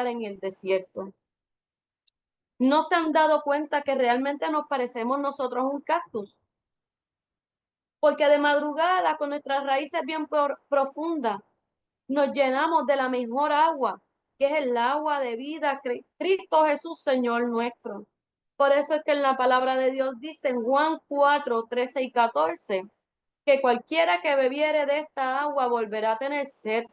en el desierto. ¿No se han dado cuenta que realmente nos parecemos nosotros un cactus? Porque de madrugada, con nuestras raíces bien profundas, nos llenamos de la mejor agua, que es el agua de vida, Cristo Jesús, Señor nuestro. Por eso es que en la palabra de Dios dice en Juan 4:13 y 14, que cualquiera que bebiere de esta agua volverá a tener sed,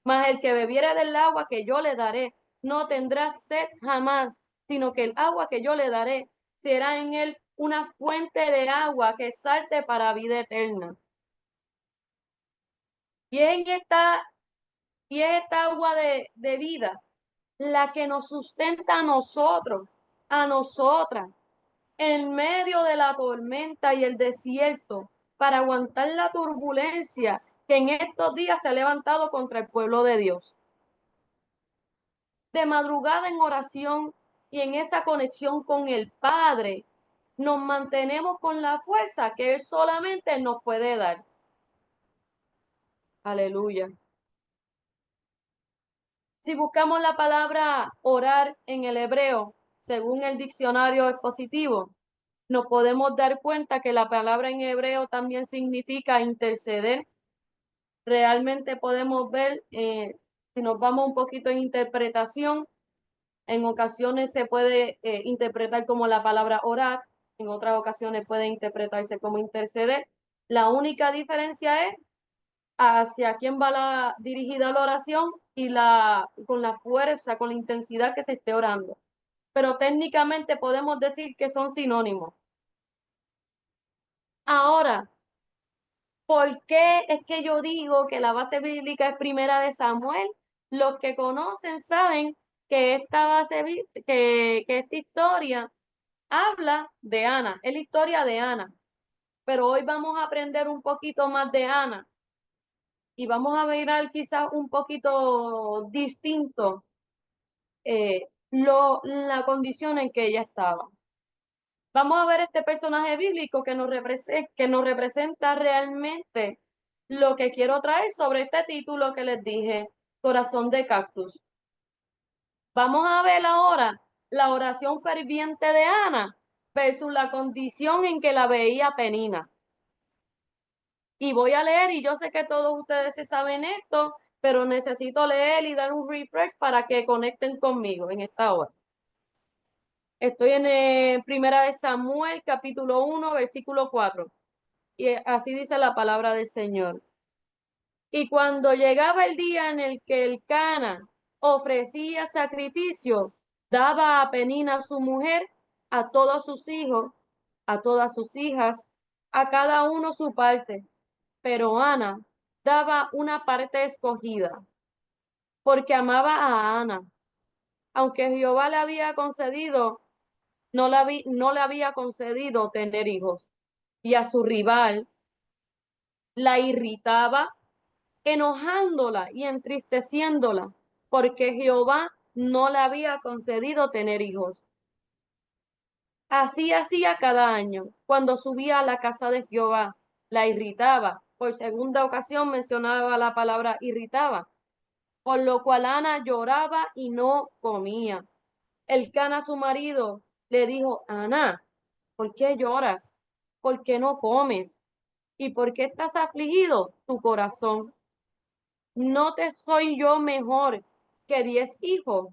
mas el que bebiere del agua que yo le daré no tendrá sed jamás, sino que el agua que yo le daré será en él una fuente de agua que salte para vida eterna. Y en esta, y es esta agua de vida la que nos sustenta a nosotros, a nosotras, en medio de la tormenta y el desierto, para aguantar la turbulencia que en estos días se ha levantado contra el pueblo de Dios. De madrugada en oración y en esa conexión con el Padre, nos mantenemos con la fuerza que Él solamente nos puede dar. Aleluya. Si buscamos la palabra orar en el hebreo, según el diccionario expositivo, nos podemos dar cuenta que la palabra en hebreo también significa interceder. Realmente podemos ver, si nos vamos un poquito en interpretación, en ocasiones se puede interpretar como la palabra orar, en otras ocasiones puede interpretarse como interceder. La única diferencia es hacia quién va dirigida la oración y con la fuerza, con la intensidad que se esté orando. Pero técnicamente podemos decir que son sinónimos. Ahora, ¿por qué es que yo digo que la base bíblica es Primera de Samuel? Los que conocen saben que que esta historia habla de Ana, es la historia de Ana. Pero hoy vamos a aprender un poquito más de Ana y vamos a mirar quizás un poquito distinto la condición en que ella estaba. Vamos a ver este personaje bíblico que nos representa realmente lo que quiero traer sobre este título que les dije, Corazón de Cactus. Vamos a ver ahora la oración ferviente de Ana versus la condición en que la veía Penina. Y voy a leer, y yo sé que todos ustedes se saben esto, pero necesito leer y dar un refresh para que conecten conmigo en esta hora. Estoy en Primera de Samuel, capítulo 1, versículo 4. Y así dice la palabra del Señor. Y cuando llegaba el día en el que el Cana ofrecía sacrificio, daba a Penina su mujer, a todos sus hijos, a todas sus hijas, a cada uno su parte. Pero Ana daba una parte escogida, porque amaba a Ana, aunque Jehová le había concedido, no le había concedido tener hijos. Y a su rival la irritaba, enojándola y entristeciéndola, porque Jehová no le había concedido tener hijos. Así hacía cada año, cuando subía a la casa de Jehová, la irritaba. Por segunda ocasión mencionaba la palabra irritaba, por lo cual Ana lloraba y no comía. El Cana, su marido, le dijo: Ana, ¿por qué lloras? ¿Por qué no comes? ¿Y por qué estás afligido tu corazón? ¿No te soy yo mejor que 10 hijos?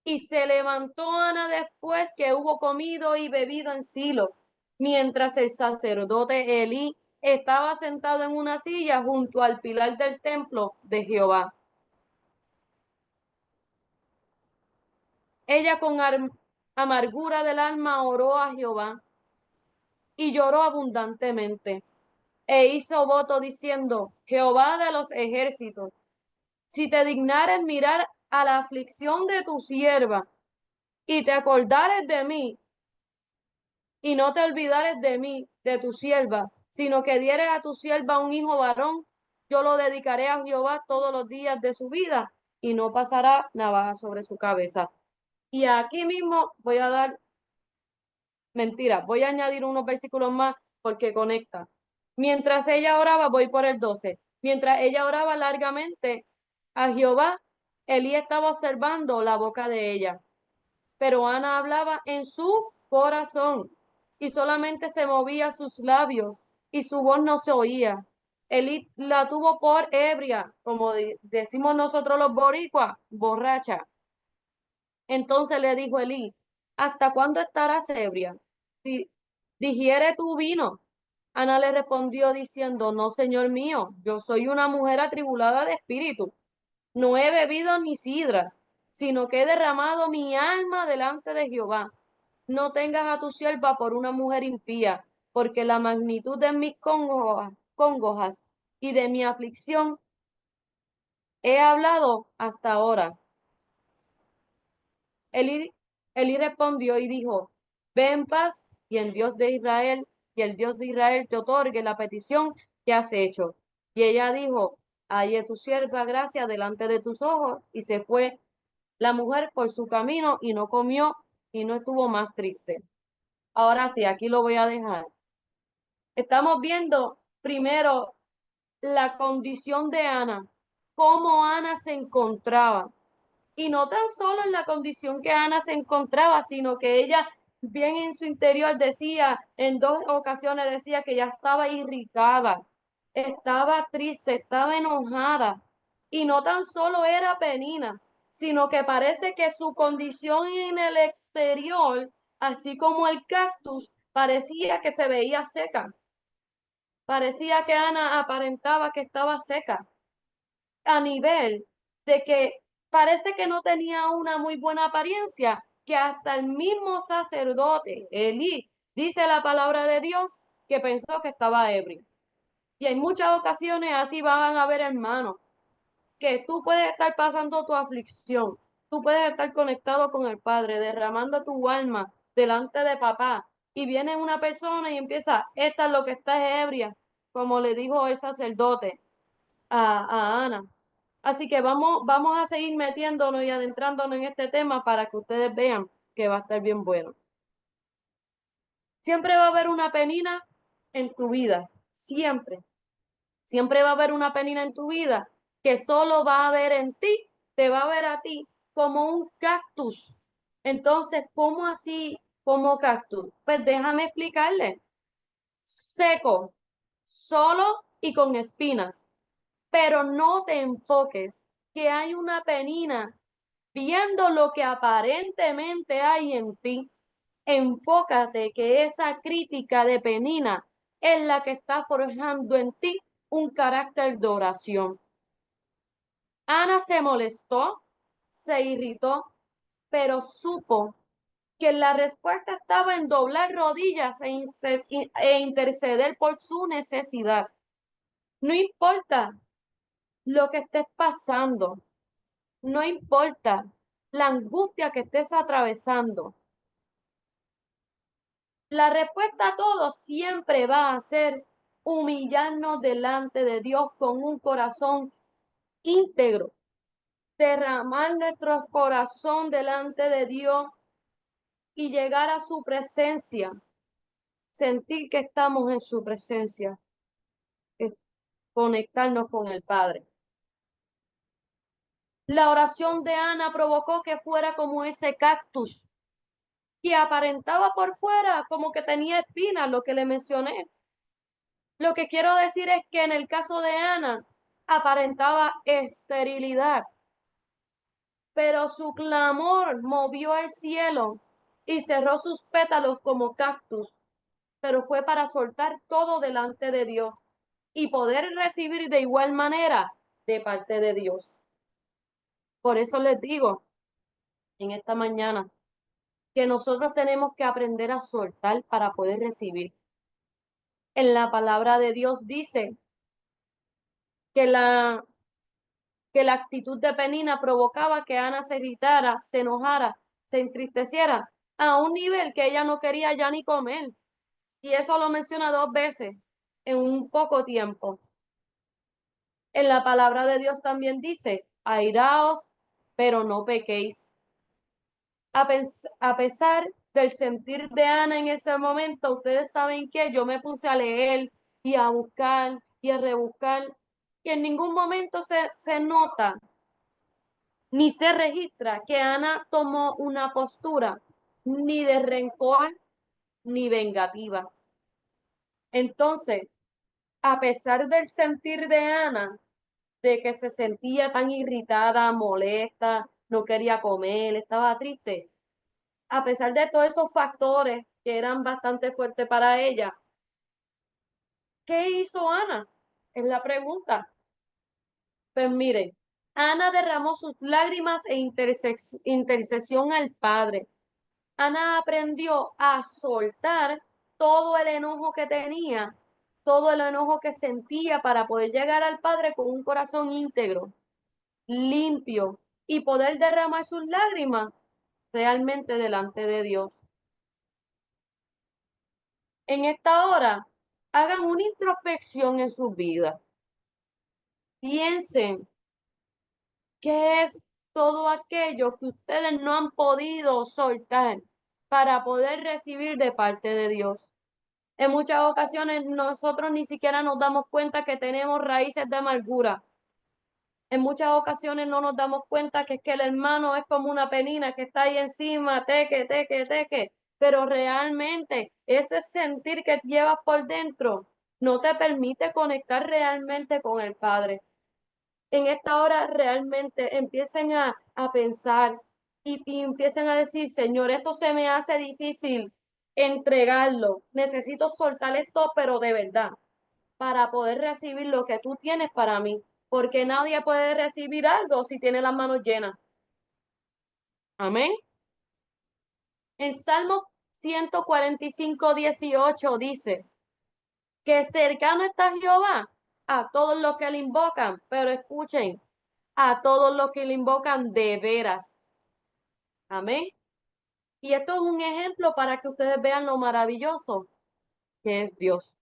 Y se levantó Ana después que hubo comido y bebido en Silo, mientras el sacerdote Elí estaba sentado en una silla junto al pilar del templo de Jehová. Ella con amargura del alma oró a Jehová y lloró abundantemente. E hizo voto diciendo: Jehová de los ejércitos, si te dignares mirar a la aflicción de tu sierva y te acordares de mí, y no te olvidares de mí, de tu sierva, sino que dieres a tu sierva un hijo varón, yo lo dedicaré a Jehová todos los días de su vida, y no pasará navaja sobre su cabeza. Y aquí mismo voy a dar, mentira, voy a añadir unos versículos más porque conecta. Mientras ella oraba, voy por el 12. Mientras ella oraba largamente a Jehová, Elí estaba observando la boca de ella, pero Ana hablaba en su corazón y solamente se movía sus labios y su voz no se oía. Elí la tuvo por ebria, como decimos nosotros los boricuas, borracha. Entonces le dijo Elí, ¿hasta cuándo estarás ebria? Si digiere tu vino. Ana le respondió diciendo, no, señor mío, yo soy una mujer atribulada de espíritu. No he bebido ni sidra, sino que he derramado mi alma delante de Jehová. No tengas a tu sierva por una mujer impía, porque la magnitud de mis congojas y de mi aflicción he hablado hasta ahora. Elí, Elí respondió y dijo, ve en paz y el Dios de Israel, y el Dios de Israel te otorgue la petición que has hecho. Y ella dijo, halle tu sierva gracia delante de tus ojos, y se fue la mujer por su camino y no comió y no estuvo más triste. Ahora sí, aquí lo voy a dejar. Estamos viendo primero la condición de Ana, cómo Ana se encontraba. Y no tan solo en la condición que Ana se encontraba, sino que ella bien en su interior decía, en dos ocasiones decía que ya estaba irritada, estaba triste, estaba enojada. Y no tan solo era Penina, sino que parece que su condición en el exterior, así como el cactus, parecía que se veía seca. Parecía que Ana aparentaba que estaba seca a nivel de que parece que no tenía una muy buena apariencia, que hasta el mismo sacerdote, Elí, dice la palabra de Dios, que pensó que estaba ebrio. Y hay muchas ocasiones así van a ver, hermanos, que tú puedes estar pasando tu aflicción, tú puedes estar conectado con el Padre, derramando tu alma delante de papá, y viene una persona y empieza, esta es lo que está es ebria, como le dijo el sacerdote a Ana. Así que vamos a seguir metiéndonos y adentrándonos en este tema para que ustedes vean que va a estar bien bueno. Siempre va a haber una penina en tu vida, siempre. Siempre va a haber una penina en tu vida que solo va a ver en ti, te va a ver a ti como un cactus. Entonces, ¿cómo así como cactus? Pues déjame explicarle. Seco, solo y con espinas. Pero no te enfoques que hay una penina viendo lo que aparentemente hay en ti. Enfócate que esa crítica de penina es la que está forjando en ti un carácter de oración. Ana se molestó, se irritó, pero supo que la respuesta estaba en doblar rodillas e interceder por su necesidad. No importa lo que estés pasando, no importa la angustia que estés atravesando. La respuesta a todo siempre va a ser humillarnos delante de Dios con un corazón íntegro, derramar nuestro corazón delante de Dios y llegar a su presencia, sentir que estamos en su presencia, es conectarnos con el Padre. La oración de Ana provocó que fuera como ese cactus que aparentaba por fuera como que tenía espinas, lo que le mencioné. Lo que quiero decir es que en el caso de Ana aparentaba esterilidad, pero su clamor movió el cielo y cerró sus pétalos como cactus, pero fue para soltar todo delante de Dios y poder recibir de igual manera de parte de Dios. Por eso les digo en esta mañana que nosotros tenemos que aprender a soltar para poder recibir. En la palabra de Dios dice que la actitud de Penina provocaba que Ana se irritara, se enojara, se entristeciera a un nivel que ella no quería ya ni comer. Y eso lo menciona dos veces en un poco tiempo. En la palabra de Dios también dice, airaos, pero no pequéis. A pesar del sentir de Ana en ese momento, ustedes saben que yo me puse a leer y a buscar y a rebuscar, y en ningún momento se nota ni se registra que Ana tomó una postura ni de rencor ni vengativa. Entonces, a pesar del sentir de Ana, de que se sentía tan irritada, molesta, no quería comer, estaba triste, a pesar de todos esos factores que eran bastante fuertes para ella, ¿qué hizo Ana? Es la pregunta. Pues mire, Ana derramó sus lágrimas e intercesión al Padre. Ana aprendió a soltar todo el enojo que tenía, todo el enojo que sentía para poder llegar al Padre con un corazón íntegro, limpio y poder derramar sus lágrimas realmente delante de Dios. En esta hora, hagan una introspección en sus vidas. Piensen qué es todo aquello que ustedes no han podido soltar para poder recibir de parte de Dios. En muchas ocasiones nosotros ni siquiera nos damos cuenta que tenemos raíces de amargura. En muchas ocasiones no nos damos cuenta que es que el hermano es como una penina que está ahí encima, teque, teque, teque. Pero realmente ese sentir que llevas por dentro no te permite conectar realmente con el Padre. En esta hora realmente empiecen a pensar y empiecen a decir, Señor, esto se me hace difícil entregarlo. Necesito soltar esto, pero de verdad, para poder recibir lo que tú tienes para mí, porque nadie puede recibir algo si tiene las manos llenas. Amén. En Salmo 145:18 dice que cercano está Jehová a todos los que le invocan, pero escuchen, a todos los que le invocan de veras. Amén. Y esto es un ejemplo para que ustedes vean lo maravilloso que es Dios.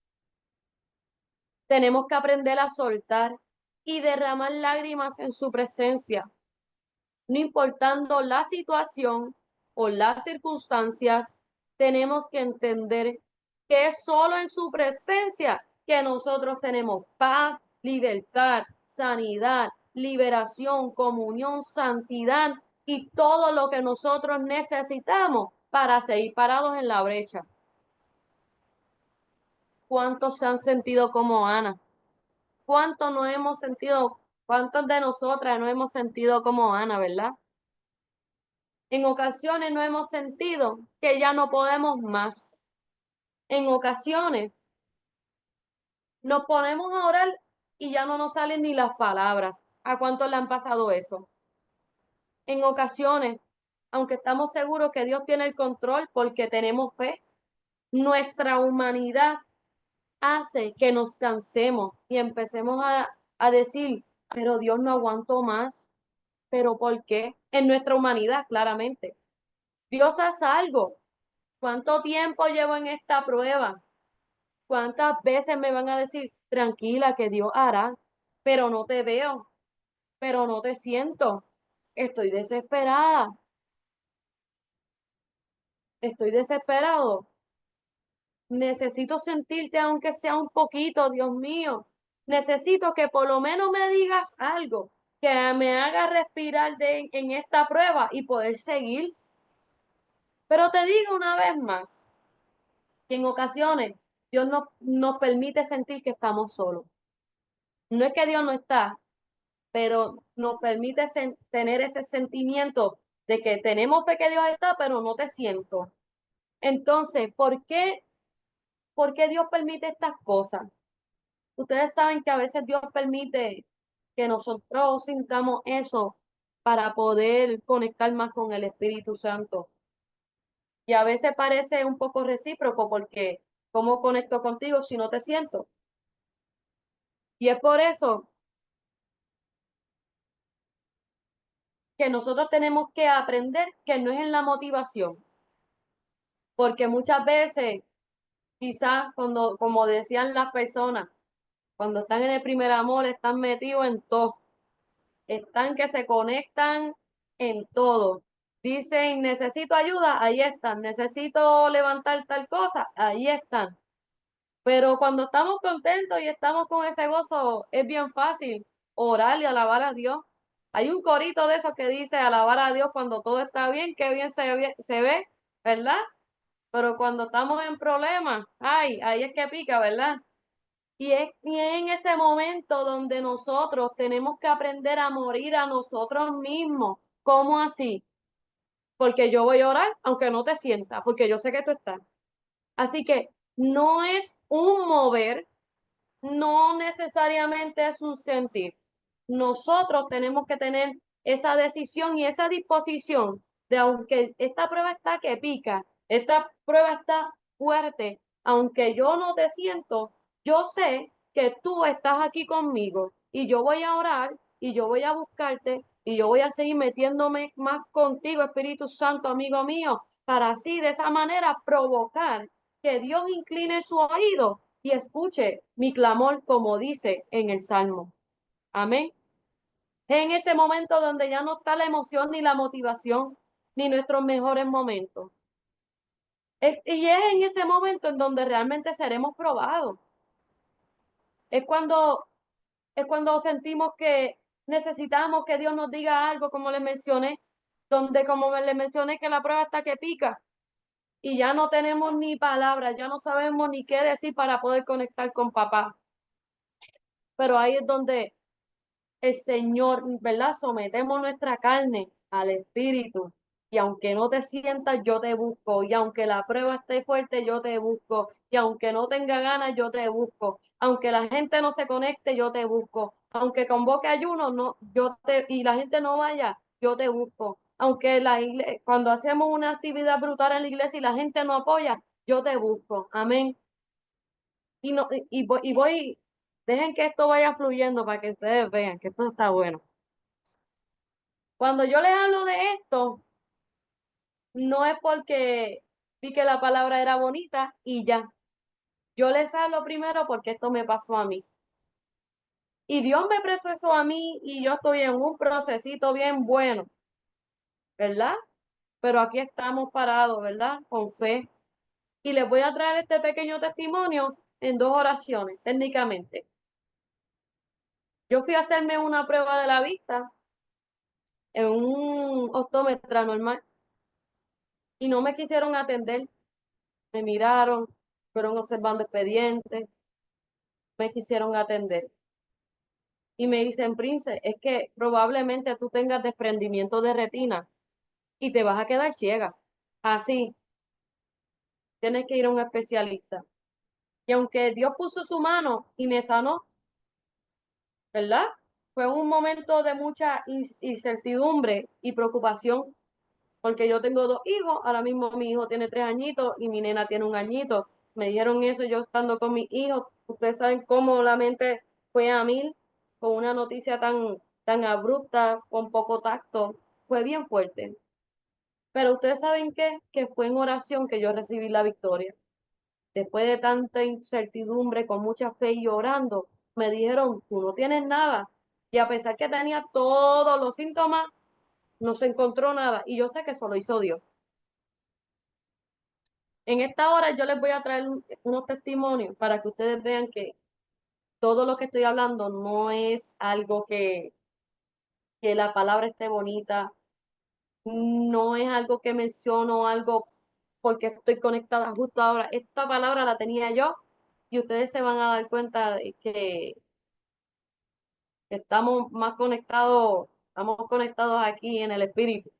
Tenemos que aprender a soltar y derramar lágrimas en su presencia, no importando la situación o las circunstancias. Tenemos que entender que es solo en su presencia que nosotros tenemos paz, libertad, sanidad, liberación, comunión, santidad y todo lo que nosotros necesitamos para seguir parados en la brecha. ¿Cuántos se han sentido como Ana? ¿Cuántos nos hemos sentido, cuántos de nosotras nos hemos sentido como Ana, verdad? En ocasiones no hemos sentido que ya no podemos más. En ocasiones nos ponemos a orar y ya no nos salen ni las palabras. ¿A cuántos le han pasado eso? En ocasiones, aunque estamos seguros que Dios tiene el control porque tenemos fe, nuestra humanidad hace que nos cansemos y empecemos a decir, pero Dios no aguanto más. ¿Pero por qué? En nuestra humanidad, claramente. Dios hace algo. ¿Cuánto tiempo llevo en esta prueba? ¿Cuántas veces me van a decir, tranquila, que Dios hará? Pero no te veo, pero no te siento. Estoy desesperada, estoy desesperado. Necesito sentirte aunque sea un poquito, Dios mío. Necesito que por lo menos me digas algo que me haga respirar en esta prueba y poder seguir. Pero te digo una vez más, que en ocasiones Dios nos permite sentir que estamos solos. No es que Dios no está, pero nos permite tener ese sentimiento de que tenemos fe que Dios está, pero no te siento. Entonces, por qué Dios permite estas cosas? Ustedes saben que a veces Dios permite que nosotros sintamos eso para poder conectar más con el Espíritu Santo. Y a veces parece un poco recíproco porque ¿cómo conecto contigo si no te siento? Y es por eso que nosotros tenemos que aprender que no es en la motivación, porque muchas veces, quizás cuando, como decían las personas, cuando están en el primer amor, están metidos en todo, están que se conectan en todo. Dicen, necesito ayuda, ahí están, necesito levantar tal cosa, ahí están. Pero cuando estamos contentos y estamos con ese gozo, es bien fácil orar y alabar a Dios. Hay un corito de esos que dice alabar a Dios cuando todo está bien, qué bien se ve, ¿verdad? Pero cuando estamos en problemas, ay, ahí es que pica, ¿verdad? Y es en ese momento donde nosotros tenemos que aprender a morir a nosotros mismos. ¿Cómo así? Porque yo voy a orar aunque no te sienta, porque yo sé que tú estás. Así que no es un mover, no necesariamente es un sentir. Nosotros tenemos que tener esa decisión y esa disposición de aunque esta prueba está que pica, esta prueba está fuerte, aunque yo no te siento, yo sé que tú estás aquí conmigo y yo voy a orar y yo voy a buscarte y yo voy a seguir metiéndome más contigo, Espíritu Santo, amigo mío, para así de esa manera provocar que Dios incline su oído y escuche mi clamor como dice en el Salmo. Amén. Es en ese momento donde ya no está la emoción ni la motivación, ni nuestros mejores momentos. Y es en ese momento en donde realmente seremos probados. Es cuando, es cuando sentimos que necesitamos que Dios nos diga algo, como les mencioné, donde como les mencioné que la prueba está que pica y ya no tenemos ni palabras, ya no sabemos ni qué decir para poder conectar con papá. Pero ahí es donde el Señor, ¿verdad? Sometemos nuestra carne al Espíritu. Y aunque no te sientas, yo te busco. Y aunque la prueba esté fuerte, yo te busco. Y aunque no tenga ganas, yo te busco. Aunque la gente no se conecte, yo te busco. Aunque convoque ayuno, no, y la gente no vaya, yo te busco. Aunque cuando hacemos una actividad brutal en la iglesia y la gente no apoya, yo te busco. Amén. Y, no, dejen que esto vaya fluyendo para que ustedes vean que esto está bueno. Cuando yo les hablo de esto, no es porque vi que la palabra era bonita y ya. Yo les hablo primero porque esto me pasó a mí. Y Dios me procesó a mí y yo estoy en un procesito bien bueno, ¿verdad? Pero aquí estamos parados, ¿verdad? Con fe. Y les voy a traer este pequeño testimonio en dos oraciones, técnicamente. Yo fui a hacerme una prueba de la vista en un optómetra normal y no me quisieron atender. Me miraron, fueron observando expedientes, me quisieron atender. Y me dicen, Prince, es que probablemente tú tengas desprendimiento de retina y te vas a quedar ciega. Así, tienes que ir a un especialista. Y aunque Dios puso su mano y me sanó, ¿verdad? Fue un momento de mucha incertidumbre y preocupación, porque yo tengo dos hijos, ahora mismo mi hijo tiene 3 añitos y mi nena tiene 1 añito. Me dijeron eso yo estando con mis hijos. Ustedes saben cómo la mente fue a mil con una noticia tan abrupta, con poco tacto. Fue bien fuerte. Pero ustedes saben qué, que fue en oración que yo recibí la victoria. Después de tanta incertidumbre, con mucha fe y orando, me dijeron, tú no tienes nada. Y a pesar que tenía todos los síntomas, no se encontró nada. Y yo sé que eso lo hizo Dios. En esta hora yo les voy a traer unos testimonios para que ustedes vean que todo lo que estoy hablando no es algo que la palabra esté bonita, no es algo que menciono, algo porque estoy conectada justo ahora. Esta palabra la tenía yo y ustedes se van a dar cuenta de que estamos conectados aquí en el espíritu.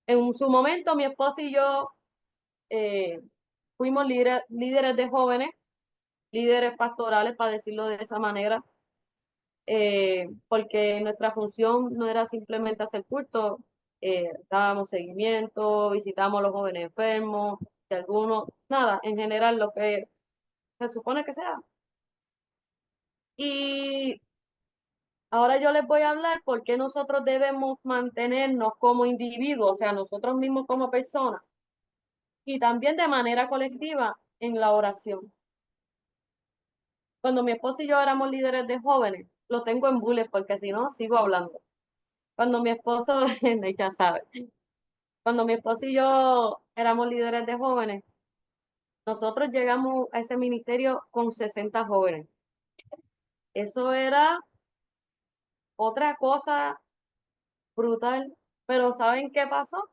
En su momento mi esposo y yo eh, fuimos líderes de jóvenes, líderes pastorales, para decirlo de esa manera, porque nuestra función no era simplemente hacer culto, dábamos seguimiento, visitamos a los jóvenes enfermos, de algunos, nada, en general lo que se supone que sea. Y ahora yo les voy a hablar por qué nosotros debemos mantenernos como individuos, o sea, nosotros mismos como personas, y también de manera colectiva en la oración. Cuando mi esposo y yo éramos líderes de jóvenes, lo tengo en bullet porque si no, sigo hablando. Cuando mi esposo, ya sabe, cuando mi esposo y yo éramos líderes de jóvenes, nosotros llegamos a ese ministerio con 60 jóvenes. Eso era otra cosa brutal. Pero ¿saben qué pasó?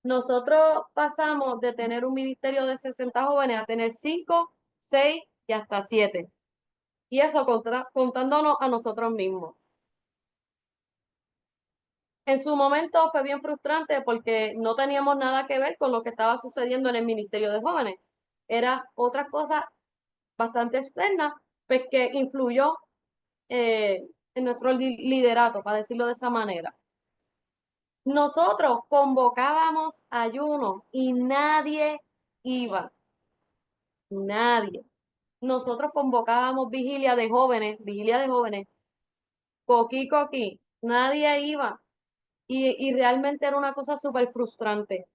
Nosotros pasamos de tener un ministerio de 60 jóvenes a tener 5, 6 y hasta 7. Y eso contándonos a nosotros mismos. En su momento fue bien frustrante porque no teníamos nada que ver con lo que estaba sucediendo en el Ministerio de Jóvenes. Era otra cosa bastante externa, pues que influyó en nuestro liderato, para decirlo de esa manera. Nosotros convocábamos ayuno y nadie iba, nadie. Nosotros convocábamos vigilia de jóvenes, coquí, nadie iba. Y realmente era una cosa súper frustrante,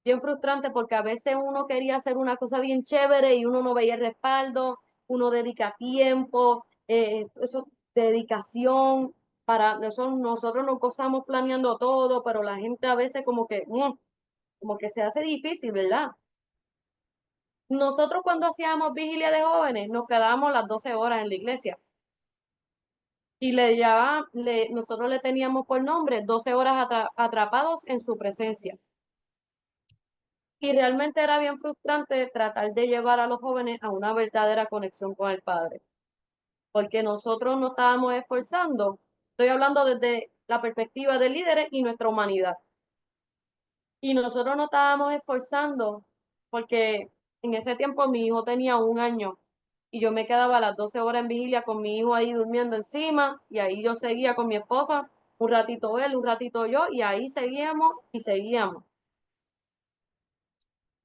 bien frustrante porque a veces uno quería hacer una cosa bien chévere y uno no veía el respaldo, uno dedica tiempo, eso, dedicación, para eso nosotros nos gozamos planeando todo, pero la gente a veces como que se hace difícil, ¿verdad? Nosotros cuando hacíamos vigilia de jóvenes nos quedábamos las 12 horas en la iglesia y nosotros le teníamos por nombre 12 horas atrapados en su presencia. Y realmente era bien frustrante tratar de llevar a los jóvenes a una verdadera conexión con el Padre, porque nosotros nos estábamos esforzando. Estoy hablando desde la perspectiva de líderes y nuestra humanidad. Y nosotros nos estábamos esforzando porque en ese tiempo mi hijo tenía 1 año y yo me quedaba a las 12 horas en vigilia con mi hijo ahí durmiendo encima y ahí yo seguía con mi esposa, un ratito él, un ratito yo y ahí seguíamos y seguíamos.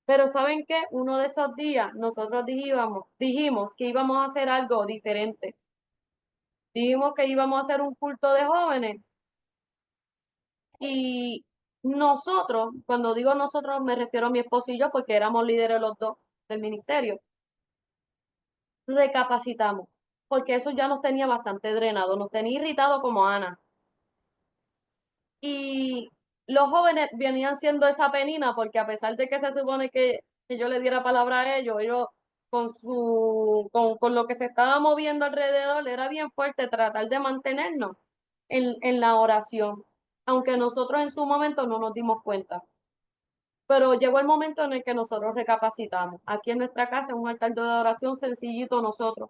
Pero ¿saben qué? Uno de esos días nosotros dijimos que íbamos a hacer algo diferente. Dijimos que íbamos a hacer un culto de jóvenes y nosotros, cuando digo nosotros me refiero a mi esposo y yo porque éramos líderes los dos del ministerio, recapacitamos, porque eso ya nos tenía bastante drenado, nos tenía irritado como Ana. Y los jóvenes venían siendo esa penina porque a pesar de que se supone que yo le diera palabra a ellos con lo que se estaba moviendo alrededor, era bien fuerte tratar de mantenernos en la oración, aunque nosotros en su momento no nos dimos cuenta. Pero llegó el momento en el que nosotros recapacitamos. Aquí en nuestra casa, en un altar de oración sencillito nosotros,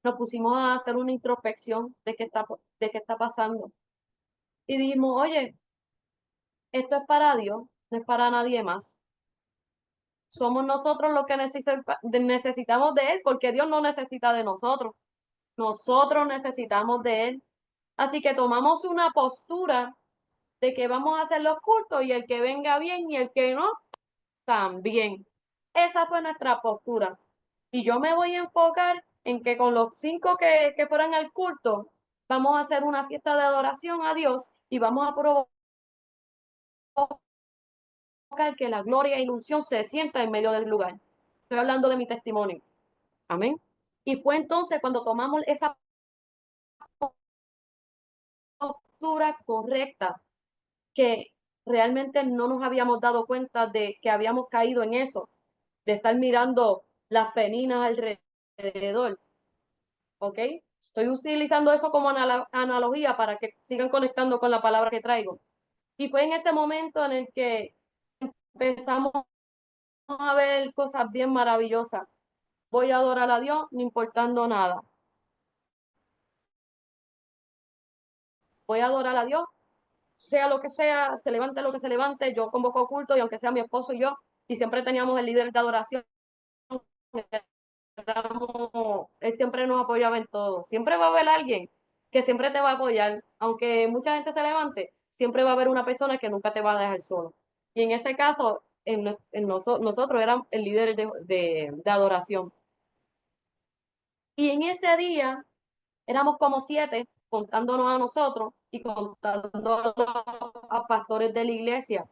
nos pusimos a hacer una introspección de qué está pasando. Y dijimos, oye, esto es para Dios, no es para nadie más. Somos nosotros los que necesitamos de Él, porque Dios no necesita de nosotros. Nosotros necesitamos de Él. Así que tomamos una postura de que vamos a hacer los cultos y el que venga bien y el que no, también. Esa fue nuestra postura. Y yo me voy a enfocar en que con los 5 que fueran al culto, vamos a hacer una fiesta de adoración a Dios y vamos a provocar que la gloria y la unción se sienta en medio del lugar. Estoy hablando de mi testimonio. Amén. Y fue entonces cuando tomamos esa postura correcta que realmente no nos habíamos dado cuenta de que habíamos caído en eso, de estar mirando las peninas alrededor. ¿Ok? Estoy utilizando eso como analogía para que sigan conectando con la palabra que traigo. Y fue en ese momento en el que empezamos a ver cosas bien maravillosas. Voy a adorar a Dios no importando nada. Voy a adorar a Dios, sea lo que sea, se levante lo que se levante, yo convoco culto y aunque sea mi esposo y yo, y siempre teníamos el líder de adoración, él siempre nos apoyaba en todo. Siempre va a haber alguien que siempre te va a apoyar, aunque mucha gente se levante, siempre va a haber una persona que nunca te va a dejar solo. Y en ese caso, nosotros éramos el líder de adoración. Y en ese día éramos como 7, contándonos a nosotros y contando a pastores de la iglesia.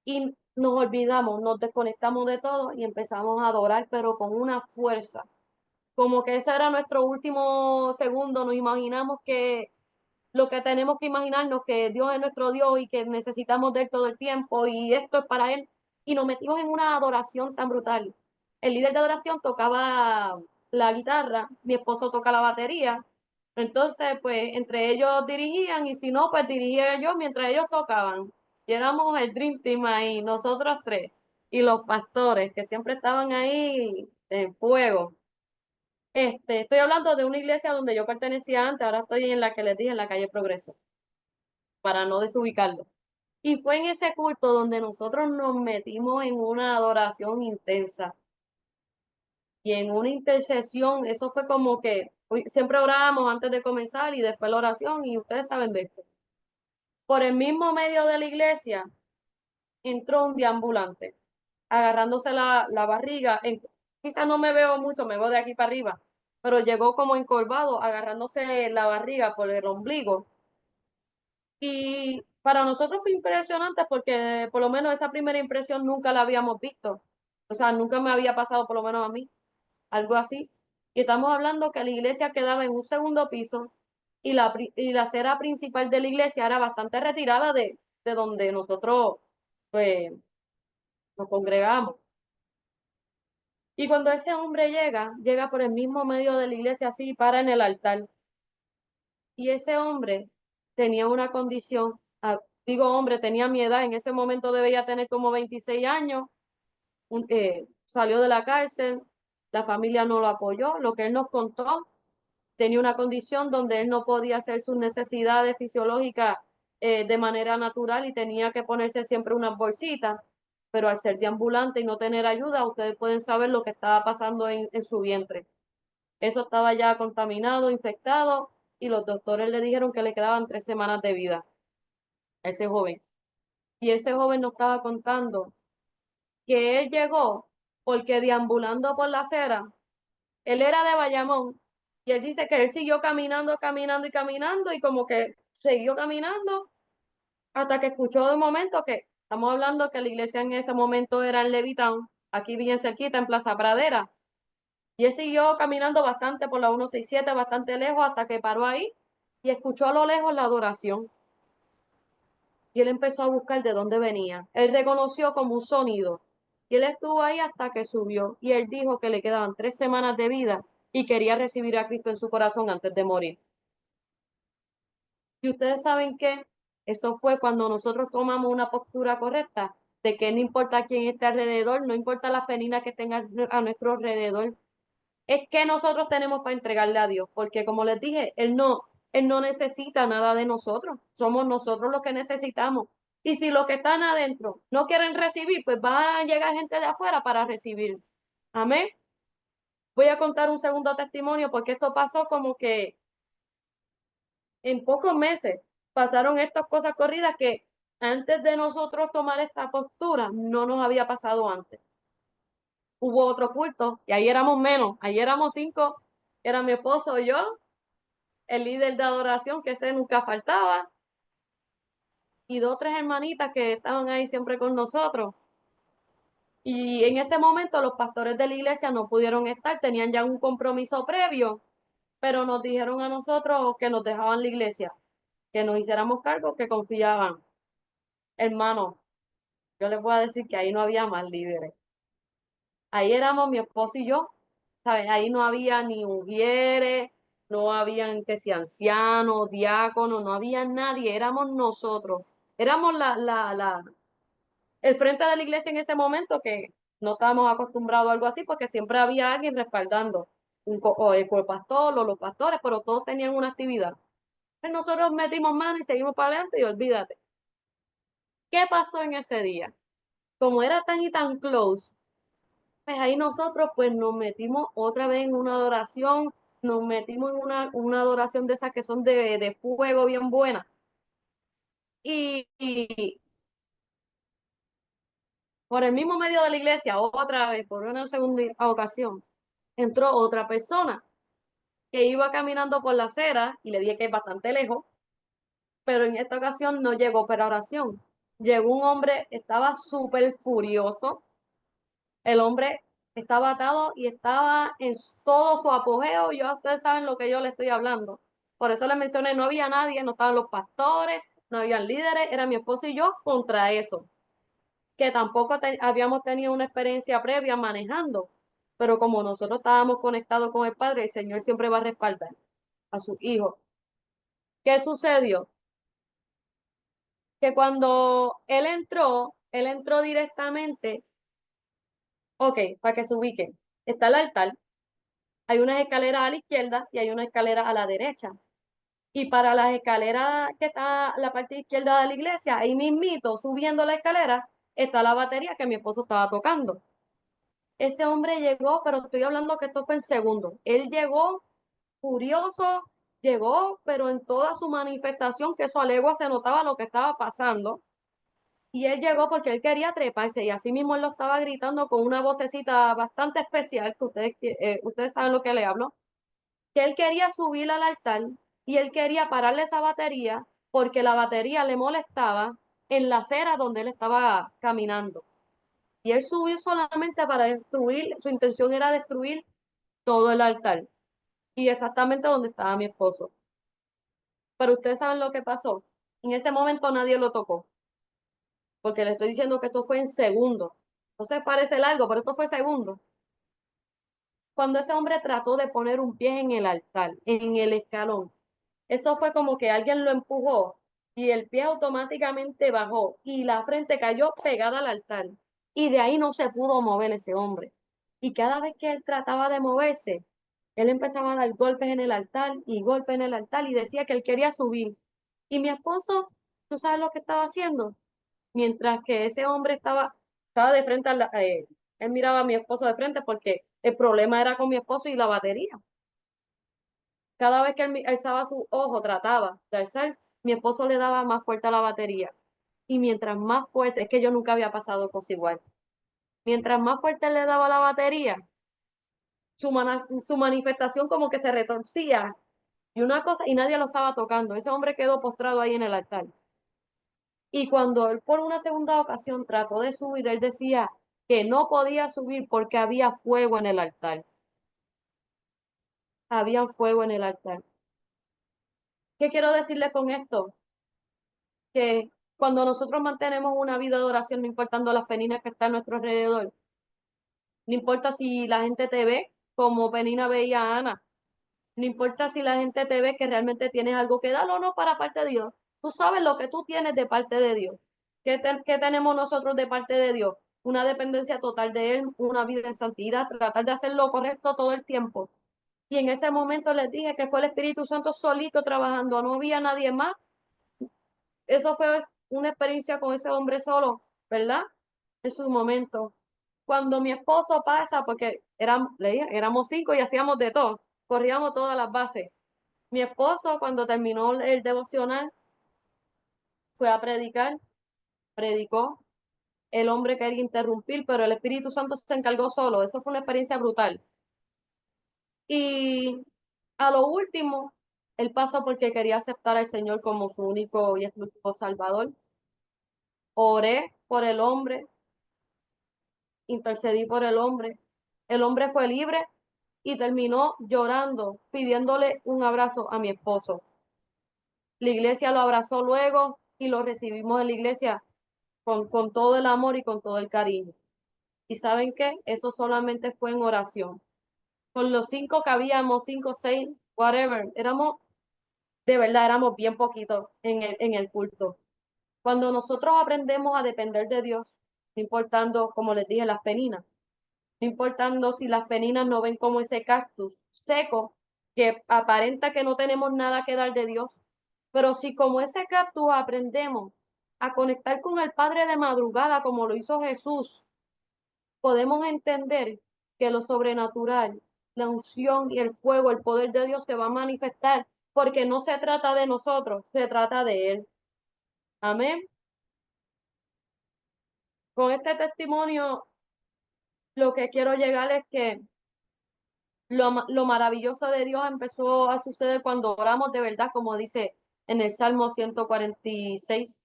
Y nos olvidamos, nos desconectamos de todo y empezamos a adorar, pero con una fuerza. Como que ese era nuestro último segundo, nos imaginamos que lo que tenemos que imaginarnos, que Dios es nuestro Dios y que necesitamos de Él todo el tiempo y esto es para Él. Y nos metimos en una adoración tan brutal. El líder de adoración tocaba la guitarra, mi esposo toca la batería Entonces, pues entre ellos dirigían y si no, pues dirigía yo mientras ellos tocaban. Y éramos el Dream Team ahí, nosotros tres. Y los pastores que siempre estaban ahí en fuego. Estoy hablando de una iglesia donde yo pertenecía antes, ahora estoy en la que les dije, en la calle Progreso, para no desubicarlo. Y fue en ese culto donde nosotros nos metimos en una adoración intensa y en una intercesión. Eso fue como que siempre orábamos antes de comenzar y después la oración, y ustedes saben de esto. Por el mismo medio de la iglesia entró un deambulante, agarrándose la barriga. Quizás no me veo mucho, me veo de aquí para arriba, pero llegó como encorvado, agarrándose la barriga por el ombligo. Y para nosotros fue impresionante porque por lo menos esa primera impresión nunca la habíamos visto. O sea, nunca me había pasado, por lo menos a mí, algo así. Y estamos hablando que la iglesia quedaba en un segundo piso y la acera principal de la iglesia era bastante retirada de donde nosotros pues, nos congregamos. Y cuando ese hombre llega por el mismo medio de la iglesia así y para en el altar. Y ese hombre tenía una condición, digo hombre, tenía mi edad, en ese momento debía tener como 26 años, salió de la cárcel, la familia no lo apoyó, lo que él nos contó, tenía una condición donde él no podía hacer sus necesidades fisiológicas de manera natural y tenía que ponerse siempre unas bolsitas, pero al ser deambulante y no tener ayuda, ustedes pueden saber lo que estaba pasando en su vientre. Eso estaba ya contaminado, infectado, y los doctores le dijeron que le quedaban 3 semanas de vida a ese joven. Y ese joven nos estaba contando que él llegó porque deambulando por la acera, él era de Bayamón, y él dice que él siguió caminando, caminando y caminando, y como que siguió caminando hasta que escuchó de momento que, estamos hablando que la iglesia en ese momento era en Levitown, aquí bien cerquita, en Plaza Pradera, y él siguió caminando bastante por la 167, bastante lejos, hasta que paró ahí y escuchó a lo lejos la adoración. Y él empezó a buscar de dónde venía. Él reconoció como un sonido. Y él estuvo ahí hasta que subió. Y él dijo que le quedaban 3 semanas de vida y quería recibir a Cristo en su corazón antes de morir. Y ustedes saben que eso fue cuando nosotros tomamos una postura correcta, de que no importa quién esté alrededor, no importa las peninas que tengan a nuestro alrededor, es que nosotros tenemos para entregarle a Dios, porque como les dije, Él no necesita nada de nosotros, somos nosotros los que necesitamos. Y si los que están adentro no quieren recibir, pues va a llegar gente de afuera para recibir. Amén. Voy a contar un segundo testimonio porque esto pasó como que en pocos meses pasaron estas cosas corridas que antes de nosotros tomar esta postura no nos había pasado antes. Hubo otro culto y ahí éramos menos, ahí éramos 5, era mi esposo y yo, el líder de adoración, que ese nunca faltaba, y 2 o 3 hermanitas que estaban ahí siempre con nosotros. Y en ese momento los pastores de la iglesia no pudieron estar, tenían ya un compromiso previo, pero nos dijeron a nosotros que nos dejaban la iglesia, que nos hiciéramos cargo, que confiaban. Hermano, yo les voy a decir que ahí no había más líderes. Ahí éramos mi esposo y yo, ¿sabes? Ahí no había ni mujeres, no habían que si ancianos, diáconos, no había nadie, éramos nosotros. Éramos el frente de la iglesia en ese momento que no estábamos acostumbrados a algo así porque siempre había alguien respaldando, o el pastor o los pastores, pero todos tenían una actividad. Pues nosotros metimos mano y seguimos para adelante y olvídate. ¿Qué pasó en ese día? Como era tan y tan close, pues ahí nosotros pues nos metimos otra vez en una adoración, nos metimos en una adoración de esas que son de fuego bien buena. Y por el mismo medio de la iglesia, otra vez, por una segunda ocasión, entró otra persona que iba caminando por la acera y le dije que es bastante lejos, pero en esta ocasión no llegó para oración. Llegó un hombre, estaba súper furioso. El hombre estaba atado y estaba en todo su apogeo. Ya ustedes saben lo que yo le estoy hablando. Por eso les mencioné, no había nadie, no estaban los pastores, no habían líderes, era mi esposo y yo contra eso, que tampoco habíamos tenido una experiencia previa manejando, pero como nosotros estábamos conectados con el Padre, el Señor siempre va a respaldar. a su hijo. ¿Qué sucedió? Que cuando él entró directamente, ok, para que se ubiquen, está el altar, hay unas escaleras a la izquierda y hay una escalera a la derecha. Y para las escaleras que está la parte izquierda de la iglesia, ahí mismito, subiendo la escalera, está la batería que mi esposo estaba tocando. Ese hombre llegó, pero estoy hablando que esto fue en segundo. Él llegó furioso, llegó, pero en toda su manifestación, que eso a legua se notaba lo que estaba pasando. Y él llegó porque él quería treparse y así mismo él lo estaba gritando con una vocecita bastante especial, que ustedes saben lo que le hablo, que él quería subir al altar y él quería pararle esa batería porque la batería le molestaba en la acera donde él estaba caminando. Y él subió solamente para destruir, su intención era destruir todo el altar y exactamente donde estaba mi esposo. Pero ustedes saben lo que pasó. En ese momento nadie lo tocó, porque le estoy diciendo que esto fue en segundo. Entonces parece largo, pero esto fue segundo. Cuando ese hombre trató de poner un pie en el altar, en el escalón, eso fue como que alguien lo empujó y el pie automáticamente bajó y la frente cayó pegada al altar. Y de ahí no se pudo mover ese hombre. Y cada vez que él trataba de moverse, él empezaba a dar golpes en el altar y golpes en el altar y decía que él quería subir. Y mi esposo, ¿tú sabes lo que estaba haciendo? Mientras que ese hombre estaba de frente él miraba a mi esposo de frente porque el problema era con mi esposo y la batería. Cada vez que él alzaba su ojo, trataba de alzar, mi esposo le daba más fuerte a la batería. Y mientras más fuerte, es que yo nunca había pasado cosa igual. Mientras más fuerte le daba la batería, su manifestación como que se retorcía y una cosa, y nadie lo estaba tocando. Ese hombre quedó postrado ahí en el altar. Y cuando él por una segunda ocasión trató de subir, él decía que no podía subir porque había fuego en el altar. Había fuego en el altar. ¿Qué quiero decirle con esto? Que cuando nosotros mantenemos una vida de oración, no importando las peninas que están a nuestro alrededor, no importa si la gente te ve como Penina veía a Ana, no importa si la gente te ve que realmente tienes algo que dar o no para parte de Dios. Tú sabes lo que tú tienes de parte de Dios. ¿Qué tenemos nosotros de parte de Dios? Una dependencia total de Él, una vida en santidad, tratar de hacer lo correcto todo el tiempo. Y en ese momento les dije que fue el Espíritu Santo solito trabajando, no había nadie más. Eso fue una experiencia con ese hombre solo, ¿verdad? En su momento. Cuando mi esposo pasa, porque le dije, éramos 5 y hacíamos de todo, corríamos todas las bases. Mi esposo, cuando terminó el devocional, fue a predicar, predicó. El hombre quería interrumpir, pero el Espíritu Santo se encargó solo. Eso fue una experiencia brutal. Y a lo último, él pasó porque quería aceptar al Señor como su único y exclusivo Salvador. Oré por el hombre, intercedí por el hombre. El hombre fue libre y terminó llorando, pidiéndole un abrazo a mi esposo. La iglesia lo abrazó luego y lo recibimos en la iglesia con todo el amor y con todo el cariño. ¿Y saben qué? Eso solamente fue en oración. Con los 5 que habíamos, 5, 6, whatever, de verdad, éramos bien poquitos en el culto. Cuando nosotros aprendemos a depender de Dios, no importando, como les dije, las peninas, no importando si las peninas no ven como ese cactus seco que aparenta que no tenemos nada que dar de Dios, pero si como ese cactus aprendemos a conectar con el Padre de madrugada como lo hizo Jesús, podemos entender que lo sobrenatural, la unción y el fuego, el poder de Dios se va a manifestar porque no se trata de nosotros, se trata de Él. Amén. Con este testimonio, lo que quiero llegar es que lo maravilloso de Dios empezó a suceder cuando oramos de verdad, como dice en el Salmo 146,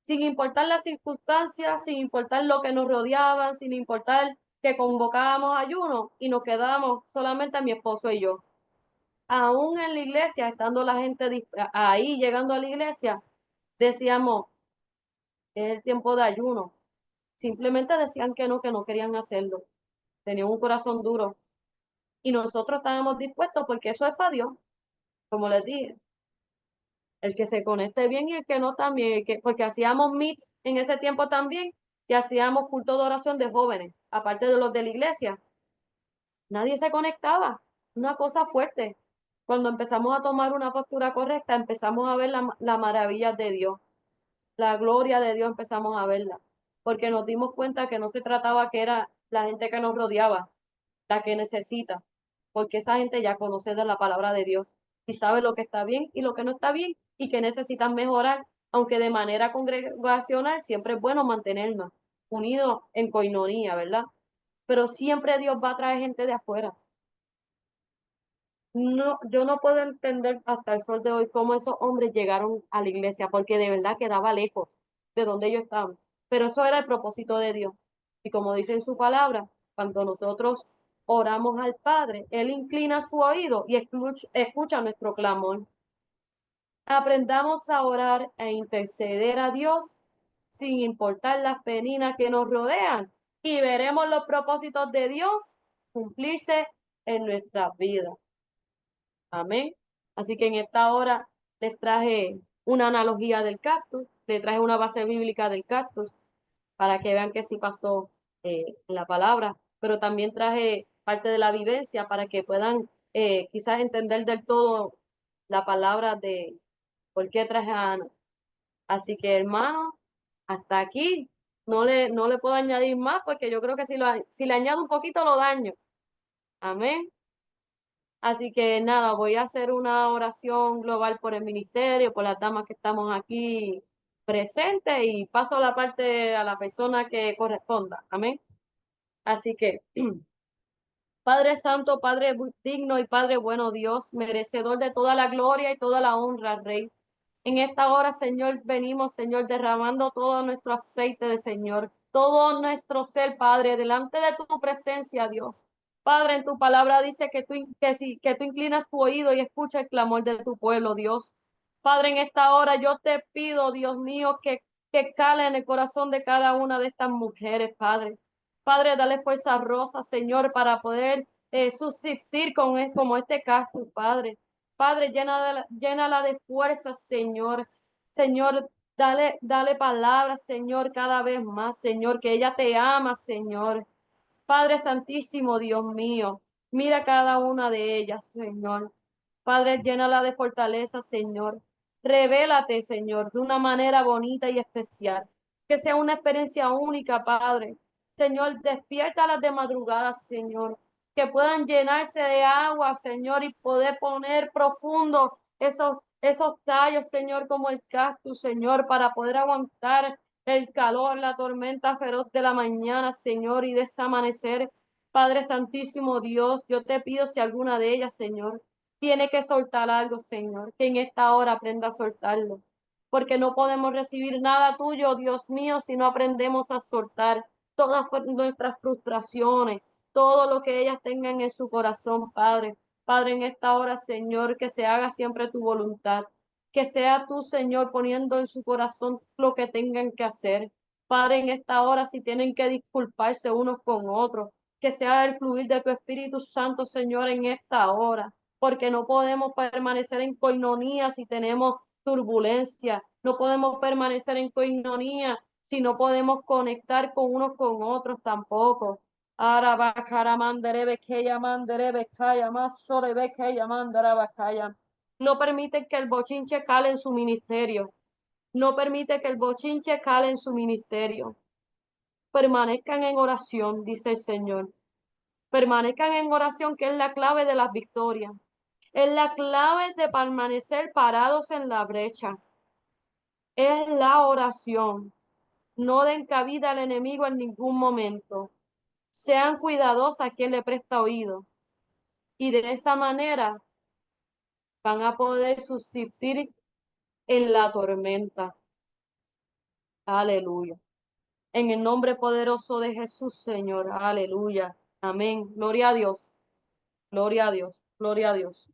sin importar las circunstancias, sin importar lo que nos rodeaba, sin importar que convocábamos ayuno y nos quedábamos solamente mi esposo y yo. Aún en la iglesia, estando la gente ahí llegando a la iglesia, decíamos, es el tiempo de ayuno. Simplemente decían que no querían hacerlo. Tenían un corazón duro. Y nosotros estábamos dispuestos porque eso es para Dios, como les dije. El que se conecte bien y el que no también, porque hacíamos meet en ese tiempo también y hacíamos culto de oración de jóvenes, aparte de los de la iglesia. Nadie se conectaba, una cosa fuerte. Cuando empezamos a tomar una postura correcta, empezamos a ver la maravilla de Dios, la gloria de Dios empezamos a verla, porque nos dimos cuenta que no se trataba que era la gente que nos rodeaba, la que necesita, porque esa gente ya conoce de la palabra de Dios y sabe lo que está bien y lo que no está bien y que necesitan mejorar, aunque de manera congregacional siempre es bueno mantenernos unidos en coinonía, ¿verdad? Pero siempre Dios va a traer gente de afuera. No, yo no puedo entender hasta el sol de hoy cómo esos hombres llegaron a la iglesia, porque de verdad quedaba lejos de donde ellos estaban. Pero eso era el propósito de Dios. Y como dice en su palabra, cuando nosotros oramos al Padre, Él inclina su oído y escucha nuestro clamor. Aprendamos a orar e interceder a Dios sin importar las peninas que nos rodean y veremos los propósitos de Dios cumplirse en nuestras vidas. Amén. Así que en esta hora les traje una analogía del cactus, les traje una base bíblica del cactus para que vean que sí pasó en la palabra, pero también traje parte de la vivencia para que puedan quizás entender del todo la palabra de por qué traje a Ana. Así que hermano, hasta aquí no le puedo añadir más porque yo creo que si le añado un poquito lo daño. Amén. Así que nada, voy a hacer una oración global por el ministerio, por las damas que estamos aquí presentes y paso la parte a la persona que corresponda. Amén. Así que, Padre Santo, Padre digno y Padre bueno Dios, merecedor de toda la gloria y toda la honra, Rey. En esta hora, Señor, venimos, Señor, derramando todo nuestro aceite de Señor, todo nuestro ser, Padre, delante de tu presencia, Dios. Padre, en tu palabra dice que tú inclinas tu oído y escucha el clamor de tu pueblo, Dios. Padre, en esta hora yo te pido, Dios mío, que cale en el corazón de cada una de estas mujeres, Padre. Padre, dale fuerza a Rosa, Señor, para poder subsistir como este cactus, Padre. Padre, llénala de fuerza, Señor. Señor, dale palabras, Señor, cada vez más, Señor, que ella te ama, Señor. Padre Santísimo, Dios mío, mira cada una de ellas, Señor. Padre, llénala de fortaleza, Señor. Revélate, Señor, de una manera bonita y especial. Que sea una experiencia única, Padre. Señor, despiértalas de madrugada, Señor. Que puedan llenarse de agua, Señor, y poder poner profundo esos tallos, Señor, como el cactus, Señor, para poder aguantar el calor, la tormenta feroz de la mañana, Señor, y de ese amanecer. Padre Santísimo Dios, yo te pido si alguna de ellas, Señor, tiene que soltar algo, Señor, que en esta hora aprenda a soltarlo, porque no podemos recibir nada tuyo, Dios mío, si no aprendemos a soltar todas nuestras frustraciones, todo lo que ellas tengan en su corazón, Padre. Padre, en esta hora, Señor, que se haga siempre tu voluntad, que sea tú, Señor, poniendo en su corazón lo que tengan que hacer. Padre, en esta hora, si tienen que disculparse unos con otros, que sea el fluir de tu Espíritu Santo, Señor, en esta hora, porque no podemos permanecer en coinonía si tenemos turbulencia, no podemos permanecer en coinonía si no podemos conectar con unos con otros tampoco. No permite que el bochinche cale en su ministerio. No permite que el bochinche cale en su ministerio. Permanezcan en oración, dice el Señor. Permanezcan en oración, que es la clave de las victorias. Es la clave de permanecer parados en la brecha. Es la oración. No den cabida al enemigo en ningún momento. Sean cuidadosos a quien le presta oído. Y de esa manera van a poder subsistir en la tormenta. Aleluya. En el nombre poderoso de Jesús, Señor. Aleluya. Amén. Gloria a Dios. Gloria a Dios. Gloria a Dios.